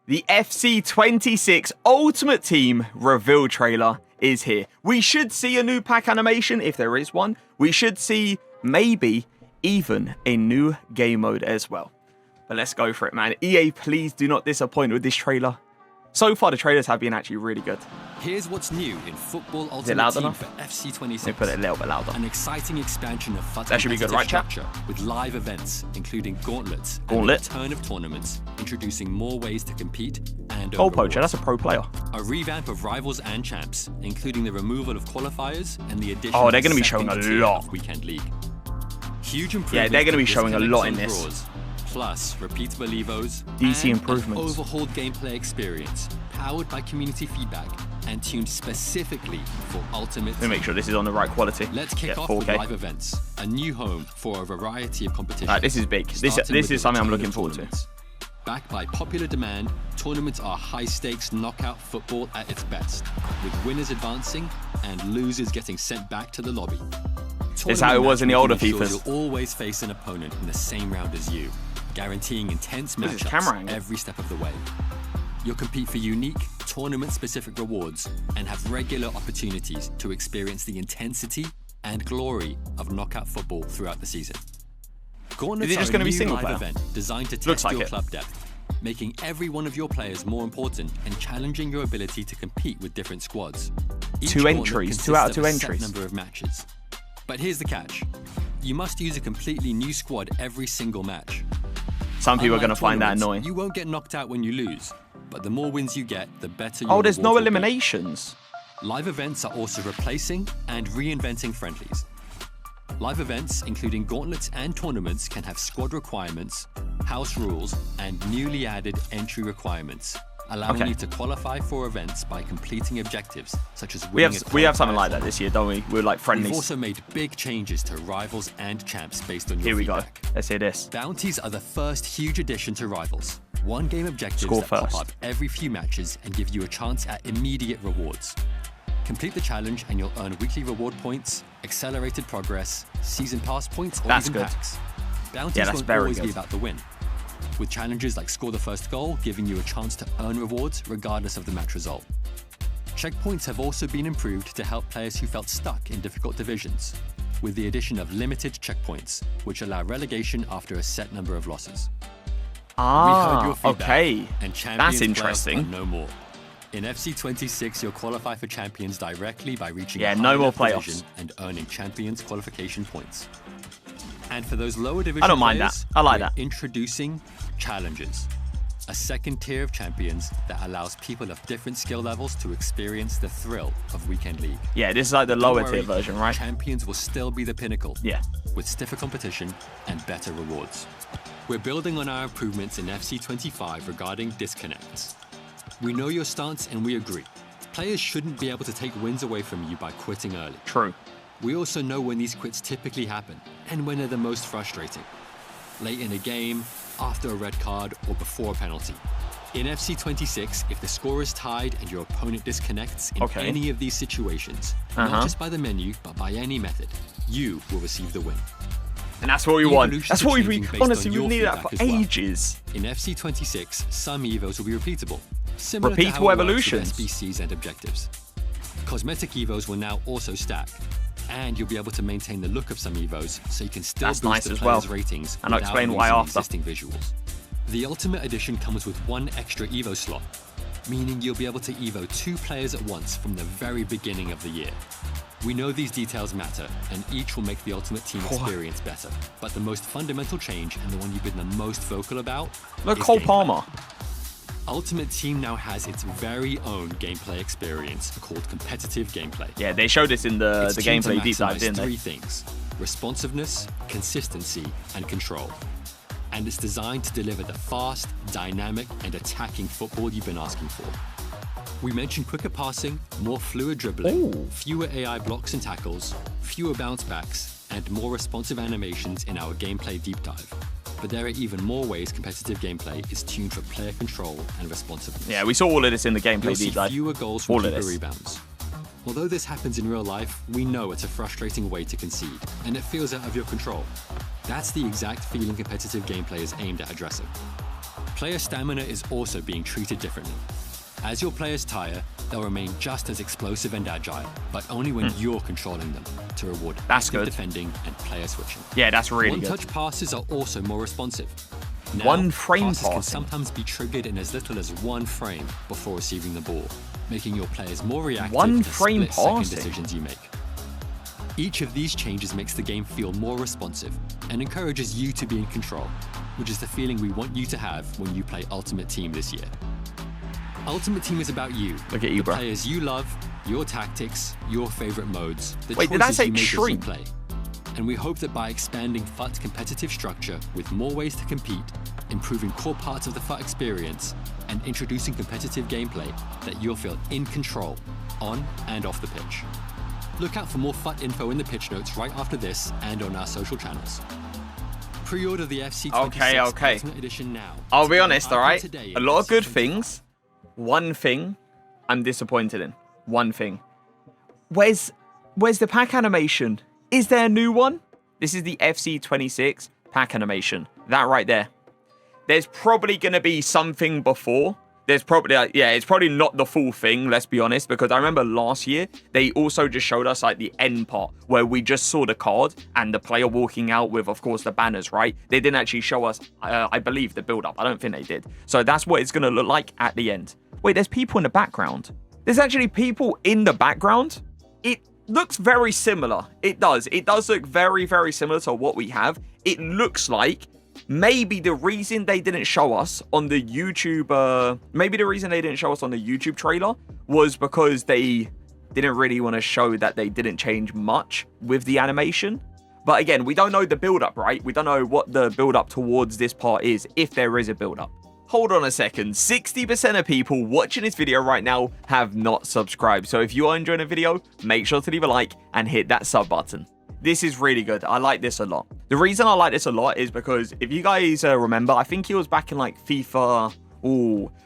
The FC26 Ultimate Team reveal trailer is here. We should see a new pack animation, if there is one. We should see, maybe, even a new game mode as well. But let's go for it, man. EA, please do not disappoint with this trailer. So far, the trailers have been actually really good. Here's what's new in Football Ultimate Team for FC26. Let me put it a little bit louder. An exciting expansion of FUTGG that should be good, right, chat? With live events, including gauntlets, and a return of tournaments, introducing more ways to compete and Goal poacher, that's a pro player. A revamp of rivals and champs, including the removal of qualifiers and the addition they're going to of be showing a lot. Weekend League. Huge improvements. Yeah, they're going to be showing a lot in this. Draws, plus repeatable Evos, DC and improvements. An overhauled gameplay experience, powered by community feedback and tuned specifically for Ultimate Let me make sure this is on the right quality. Let's kick off 4K. with live events, a new home for a variety of competitions. This is big. This is something I'm looking forward to. Backed by popular demand, tournaments are high-stakes knockout football at its best, with winners advancing and losers getting sent back to the lobby. It's how it was in the older FIFAs. You'll always face an opponent in the same round as you, guaranteeing intense matchups every step of the way. You'll compete for unique, tournament-specific rewards and have regular opportunities to experience the intensity and glory of knockout football throughout the season. Gauntlets is it just going to be single live player? Event designed to test your club depth, making every one of your players more important and challenging your ability to compete with different squads. Each 2 entries, 2 out of 2 entries. Number of matches. But here's the catch: you must use a completely new squad every single match. Some people are going to find that annoying. You won't get knocked out when you lose, but the more wins you get, the better your there's no rewards will be. eliminations. Live events are also replacing and reinventing friendlies. Live events, including gauntlets and tournaments, can have squad requirements, house rules, and newly added entry requirements, allowing you to qualify for events by completing objectives, such as winning we have something like that this year, don't we? We're like friendlies. We've also made big changes to rivals and champs based on your feedback. Go. Let's hear this. Bounties are the first huge addition to rivals. One-game objectives that first. pop up every few matches and give you a chance at immediate rewards. Complete the challenge and you'll earn weekly reward points, accelerated progress, season pass points, or even packs. Bounties won't always be about the win, with challenges like score the first goal giving you a chance to earn rewards regardless of the match result. Checkpoints have also been improved to help players who felt stuck in difficult divisions, with the addition of limited checkpoints, which allow relegation after a set number of losses. We heard your feedback, and that's interesting. Are no more. In FC26, you'll qualify for champions directly by reaching no more playoffs and earning champions qualification points. And for those lower division I don't mind players, that. I like that. Introducing challenges, a second tier of champions that allows people of different skill levels to experience the thrill of Weekend League. Yeah, this is like the lower tier version, right? Champions will still be the pinnacle. Yeah. With stiffer competition and better rewards. We're building on our improvements in FC25 regarding disconnects. We know your stance and we agree. Players shouldn't be able to take wins away from you by quitting early. True. We also know when these quits typically happen and when they're the most frustrating. Late in a game, after a red card, or before a penalty. In FC26, if the score is tied and your opponent disconnects in any of these situations, not just by the menu, but by any method, you will receive the win. And that's what we want. That's what honestly, we've needed that for ages. In FC26, some Evos will be repeatable. Similar to how Repeatable it works evolutions. with SBCs and objectives. Cosmetic Evos will now also stack, and you'll be able to maintain the look of some Evos, so you can still boost the players' ratings and I'll explain why after. Existing visuals. The Ultimate Edition comes with 1 extra Evo slot, meaning you'll be able to Evo 2 players at once from the very beginning of the year. We know these details matter, and each will make the Ultimate Team experience better. But the most fundamental change, and the one you've been the most vocal about, look, Cole Palmer. Ultimate Team now has its very own gameplay experience called competitive gameplay. Yeah, they showed this in the gameplay deep dive, didn't they? 3 things: responsiveness, consistency, and control. And it's designed to deliver the fast, dynamic, and attacking football you've been asking for. We mentioned quicker passing, more fluid dribbling, fewer AI blocks and tackles, fewer bounce backs, and more responsive animations in our gameplay deep dive. But there are even more ways competitive gameplay is tuned for player control and responsiveness. Yeah, we saw all of this in the gameplay deep dive. Fewer goals from keeper rebounds. Although this happens in real life, we know it's a frustrating way to concede, and it feels out of your control. That's the exact feeling competitive gameplay is aimed at addressing. Player stamina is also being treated differently. As your players tire, they'll remain just as explosive and agile, but only when you're controlling them to reward active defending and player switching. Yeah, that's really good. One-touch passes are also more responsive. Now, one-frame passes can passing sometimes be triggered in as little as one frame before receiving the ball, making your players more reactive one-frame to split-second passing decisions you make. Each of these changes makes the game feel more responsive and encourages you to be in control, which is the feeling we want you to have when you play Ultimate Team this year. Ultimate Team is about you. Look at you, bro. The players you love, your tactics, your favorite modes, the Wait, did I say choices you make as you extreme? play. And we hope that by expanding FUT's competitive structure with more ways to compete, improving core parts of the FUT experience, and introducing competitive gameplay, that you'll feel in control, on and off the pitch. Look out for more FUT info in the pitch notes right after this and on our social channels. Pre-order the FC 26 Ultimate Edition now. I'll be honest, alright? A lot of good things. One thing I'm disappointed in. One thing. Where's the pack animation? Is there a new one? This is the FC 26 pack animation. That right there. There's probably going to be something before. There's probably, yeah, it's probably not the full thing, let's be honest, because I remember last year, they also just showed us like the end part where we just saw the card and the player walking out with, of course, the banners, right? They didn't actually show us, I believe, the build-up. I don't think they did. So that's what it's going to look like at the end. Wait, there's people in the background. There's actually people in the background. It looks very similar. It does. It does look very, very similar to what we have. It looks like maybe the reason they didn't show us on the YouTube, trailer was because they didn't really want to show that they didn't change much with the animation. But again, we don't know the build-up, right? We don't know what the build-up towards this part is, if there is a build-up. Hold on a second. 60% of people watching this video right now have not subscribed. So if you are enjoying the video, make sure to leave a like and hit that sub button. This is really good. I like this a lot. The reason I like this a lot is because if you guys remember, I think it was back in like FIFA,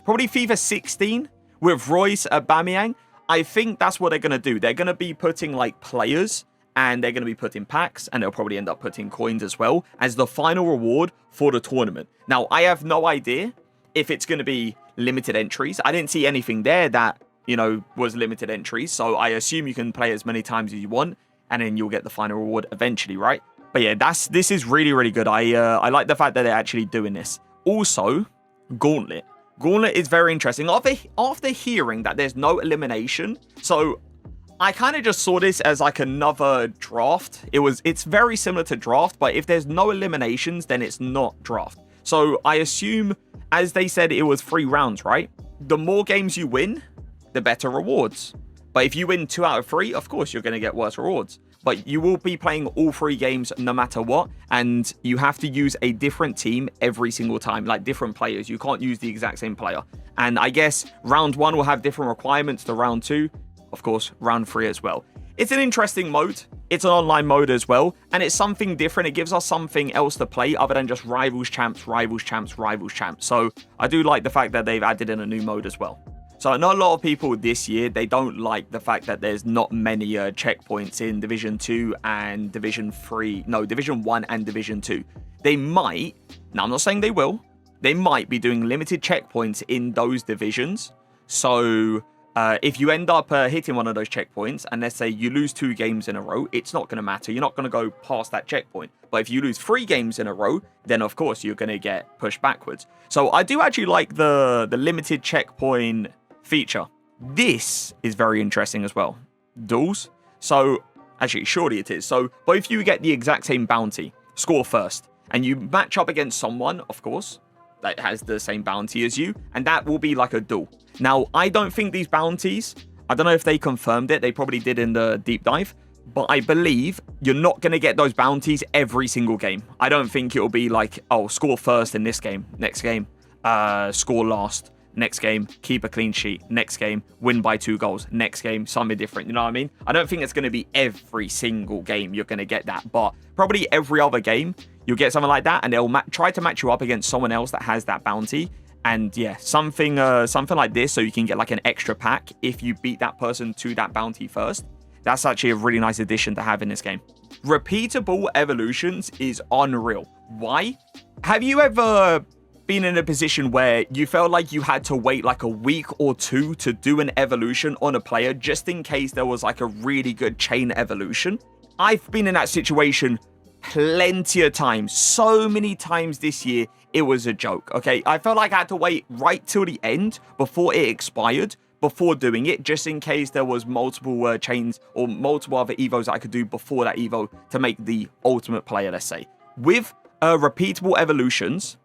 probably FIFA 16 with Royce Aubameyang. I think that's what they're going to do. They're going to be putting like players and they're going to be putting packs and they'll probably end up putting coins as well as the final reward for the tournament. Now, I have no idea if it's going to be limited entries. I didn't see anything there that, you know, was limited entries. So I assume you can play as many times as you want and then you'll get the final reward eventually, right? But yeah, this is really, really good. I like the fact that they're actually doing this. Also, Gauntlet. Gauntlet is very interesting. After hearing that there's no elimination, so I kind of just saw this as like another draft. It's very similar to draft, but if there's no eliminations, then it's not draft. So I assume, as they said, it was 3 rounds, right? The more games you win, the better rewards. But if you win 2 out of 3, of course, you're going to get worse rewards. But you will be playing all 3 games no matter what. And you have to use a different team every single time, like different players. You can't use the exact same player. And I guess round 1 will have different requirements to round 2. Of course, round 3 as well. It's an interesting mode. It's an online mode as well. And it's something different. It gives us something else to play other than just Rivals Champs, Rivals Champs, Rivals Champs. So I do like the fact that they've added in a new mode as well. So I know a lot of people this year, they don't like the fact that there's not many checkpoints in Division 2 and Division 3. No, Division 1 and Division 2. They might, now I'm not saying they will, they might be doing limited checkpoints in those divisions. So if you end up hitting one of those checkpoints, and let's say you lose 2 games in a row, it's not going to matter. You're not going to go past that checkpoint. But if you lose 3 games in a row, then of course you're going to get pushed backwards. So I do actually like the limited checkpoint feature. This is very interesting as well. Duels. So actually, surely it is. So both you get the exact same bounty. Score first. And you match up against someone, of course, that has the same bounty as you. And that will be like a duel. Now, I don't think these bounties, I don't know if they confirmed it. They probably did in the deep dive. But I believe you're not going to get those bounties every single game. I don't think it'll be like, oh, score first in this game. Next game, score last. Next game, keep a clean sheet. Next game, win by 2 goals. Next game, something different. You know what I mean? I don't think it's going to be every single game you're going to get that. But probably every other game, you'll get something like that. And they'll try to match you up against someone else that has that bounty. And yeah, something like this. So you can get like an extra pack if you beat that person to that bounty first. That's actually a really nice addition to have in this game. Repeatable evolutions is unreal. Why? Have you ever been in a position where you felt like you had to wait like a week or two to do an evolution on a player just in case there was like a really good chain evolution. I've been in that situation plenty of times. So many times this year, it was a joke, okay? I felt like I had to wait right till the end before it expired, before doing it, just in case there was multiple chains or multiple other Evos that I could do before that Evo to make the ultimate player, let's say. With repeatable evolutions,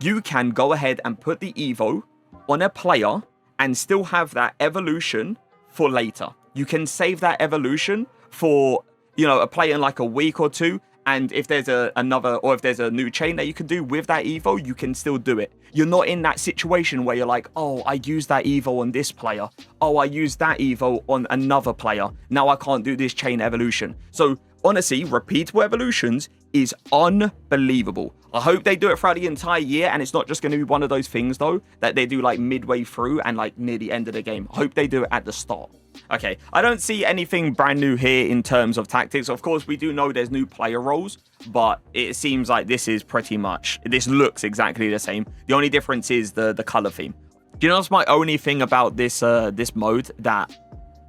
you can go ahead and put the Evo on a player and still have that evolution for later. You can save that evolution for, you know, a player in like a week or two. And if there's if there's a new chain that you can do with that Evo, you can still do it. You're not in that situation where you're like, oh, I used that Evo on this player. Oh, I used that Evo on another player. Now I can't do this chain evolution. So honestly, repeatable evolutions is unbelievable. I hope they do it throughout the entire year, and it's not just going to be one of those things, though, that they do like midway through and like near the end of the game. I hope they do it at the start. Okay, I don't see anything brand new here in terms of tactics. Of course, we do know there's new player roles, but it seems like this is pretty much, this looks exactly the same. The only difference is the color theme. Do you know what's my only thing about this this mode that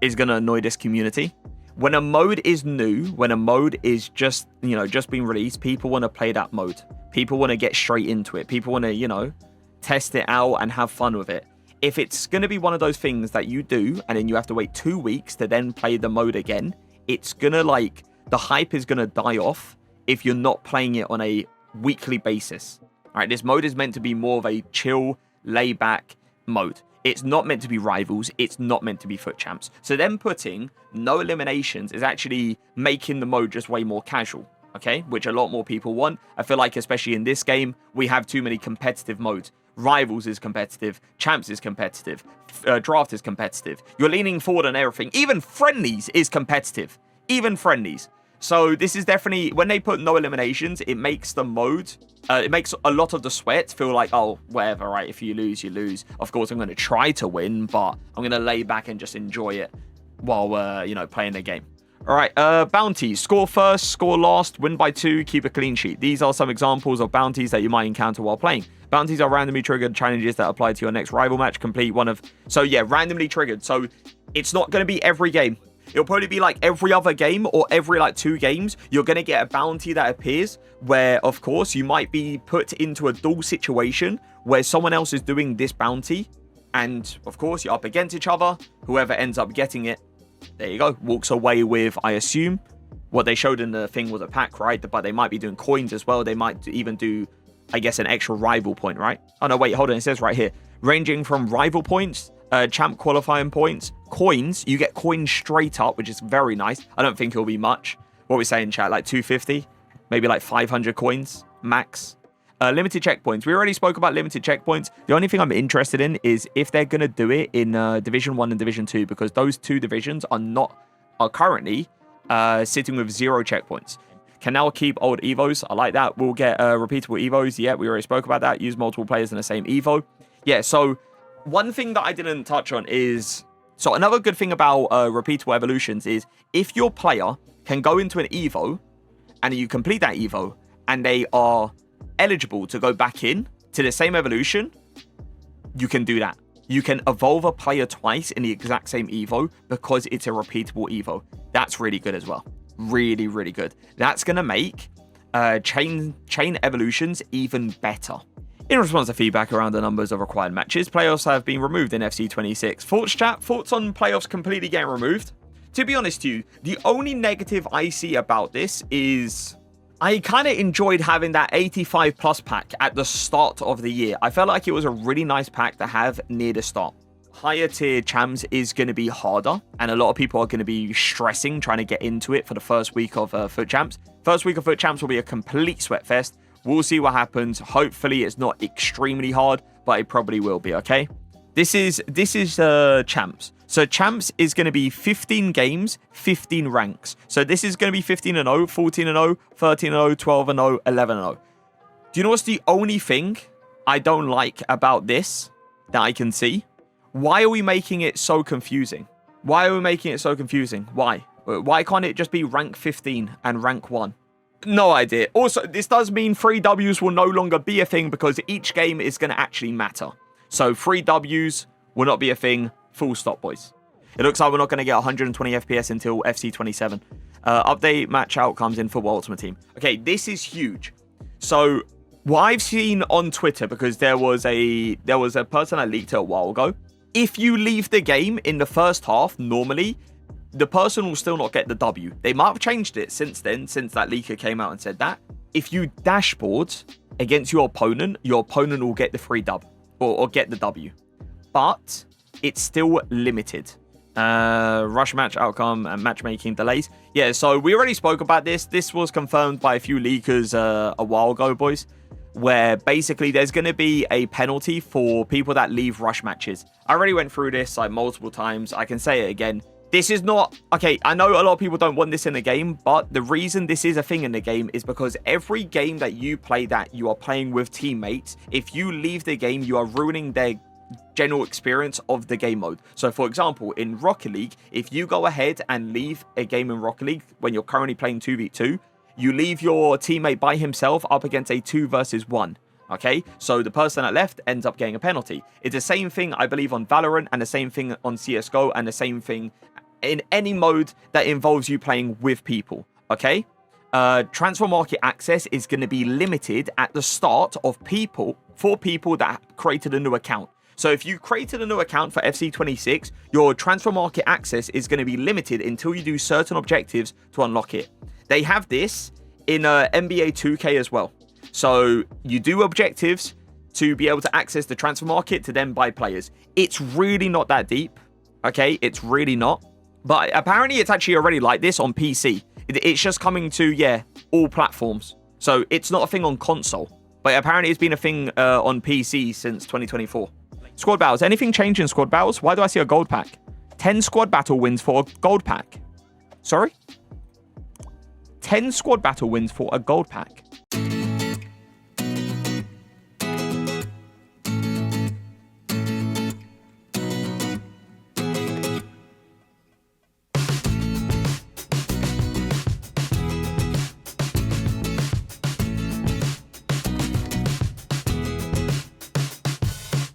is going to annoy this community? When a mode is new, when a mode is just, you know, just being released, people want to play that mode. People want to get straight into it. People want to, you know, test it out and have fun with it. If it's going to be one of those things that you do and then you have to wait 2 weeks to then play the mode again, it's going to like, the hype is going to die off if you're not playing it on a weekly basis. All right, this mode is meant to be more of a chill, lay-back mode. It's not meant to be rivals. It's not meant to be FUT champs. So them putting no eliminations is actually making the mode just way more casual, okay? Which a lot more people want. I feel like, especially in this game, we have too many competitive modes. Rivals is competitive. Champs is competitive. Draft is competitive. You're leaning forward on everything. Even friendlies is competitive. Even friendlies. So this is definitely, when they put no eliminations, it makes the mode, it makes a lot of the sweat feel like, oh, whatever, right? If you lose, you lose. Of course, I'm going to try to win, but I'm going to lay back and just enjoy it while, you know, playing the game. All right, bounties. Score first, score last, win by 2, keep a clean sheet. These are some examples of bounties that you might encounter while playing. Bounties are randomly triggered challenges that apply to your next rival match. Complete one of... So, yeah, randomly triggered. So, it's not going to be every game. It'll probably be like every other game or every like 2 games. You're going to get a bounty that appears where, of course, you might be put into a duel situation where someone else is doing this bounty. And, of course, you're up against each other. Whoever ends up getting it, there you go, walks away with, I assume, what they showed in the thing was a pack, right? But they might be doing coins as well. They might even do, I guess, an extra rival point, right? Oh, no, wait, hold on. It says right here, ranging from rival points, champ qualifying points, coins. You get coins straight up, which is very nice. I don't think it'll be much. What we say in chat, like 250, maybe like 500 coins max. Limited checkpoints. We already spoke about limited checkpoints. The only thing I'm interested in is if they're going to do it in Division 1 and Division 2, because those 2 divisions are currently sitting with 0 checkpoints. Can now keep old Evos. I like that. We'll get repeatable Evos. Yeah, we already spoke about that. Use multiple players in the same Evo. Yeah, so one thing that I didn't touch on is... So another good thing about repeatable evolutions is if your player can go into an Evo and you complete that Evo and they are eligible to go back in to the same evolution, you can do that. You can evolve a player twice in the exact same Evo because it's a repeatable Evo. That's really good as well. Really, really good. That's going to make chain evolutions even better. In response to feedback around the numbers of required matches, playoffs have been removed in FC 26. Thoughts, chat? Thoughts on playoffs completely getting removed? To be honest to you, the only negative I see about this is I kind of enjoyed having that 85 plus pack at the start of the year. I felt like it was a really nice pack to have near the start. Higher tier champs is going to be harder, and a lot of people are going to be stressing trying to get into it for the first week of FUT champs. First week of FUT champs will be a complete sweat fest. We'll see what happens. Hopefully it's not extremely hard, but it probably will be, okay? This is champs. So champs is going to be 15 games, 15 ranks. So this is going to be 15-0, 14-0, 13-0, 12-0, 11-0. Do you know what's the only thing I don't like about this that I can see? Why are we making it so confusing? Why are we making it so confusing? Why? Why can't it just be rank 15 and rank 1? No idea. Also, this does mean 3 Ws will no longer be a thing because each game is going to actually matter. So 3 Ws will not be a thing. Full stop, boys. It looks like we're not going to get 120 FPS until FC 27. Update match outcomes in Football Ultimate Team. Okay, this is huge. So what I've seen on Twitter, because there was a person that leaked it a while ago. If you leave the game in the first half, normally, the person will still not get the W. They might have changed it since then, since that leaker came out and said that. If you dashboard against your opponent will get the free dub or get the W. But it's still limited. Rush match outcome and matchmaking delays. Yeah, so we already spoke about this. This was confirmed by a few leakers a while ago, boys, where basically there's going to be a penalty for people that leave rush matches. I already went through this like multiple times. I can say it again. This is not... Okay, I know a lot of people don't want this in the game, but the reason this is a thing in the game is because every game that you play that you are playing with teammates, if you leave the game, you are ruining their general experience of the game mode. So, for example, in Rocket League, if you go ahead and leave a game in Rocket League when you're currently playing 2v2, you leave your teammate by himself up against a 2 versus 1. Okay, so the person that left ends up getting a penalty. It's the same thing, I believe, on Valorant, and the same thing on CSGO, and the same thing in any mode that involves you playing with people. Okay, transfer market access is going to be limited at the start of for people that created a new account. So if you created a new account for FC 26, your transfer market access is going to be limited until you do certain objectives to unlock it. They have this in NBA 2K as well. So you do objectives to be able to access the transfer market to then buy players. It's really not that deep. Okay, it's really not. But apparently it's actually already like this on PC. It's just coming to, yeah, all platforms. So it's not a thing on console. But apparently it's been a thing on PC since 2024. Squad battles. Anything change in squad battles? Why do I see a gold pack? 10 squad battle wins for a gold pack. Sorry? 10 squad battle wins for a gold pack.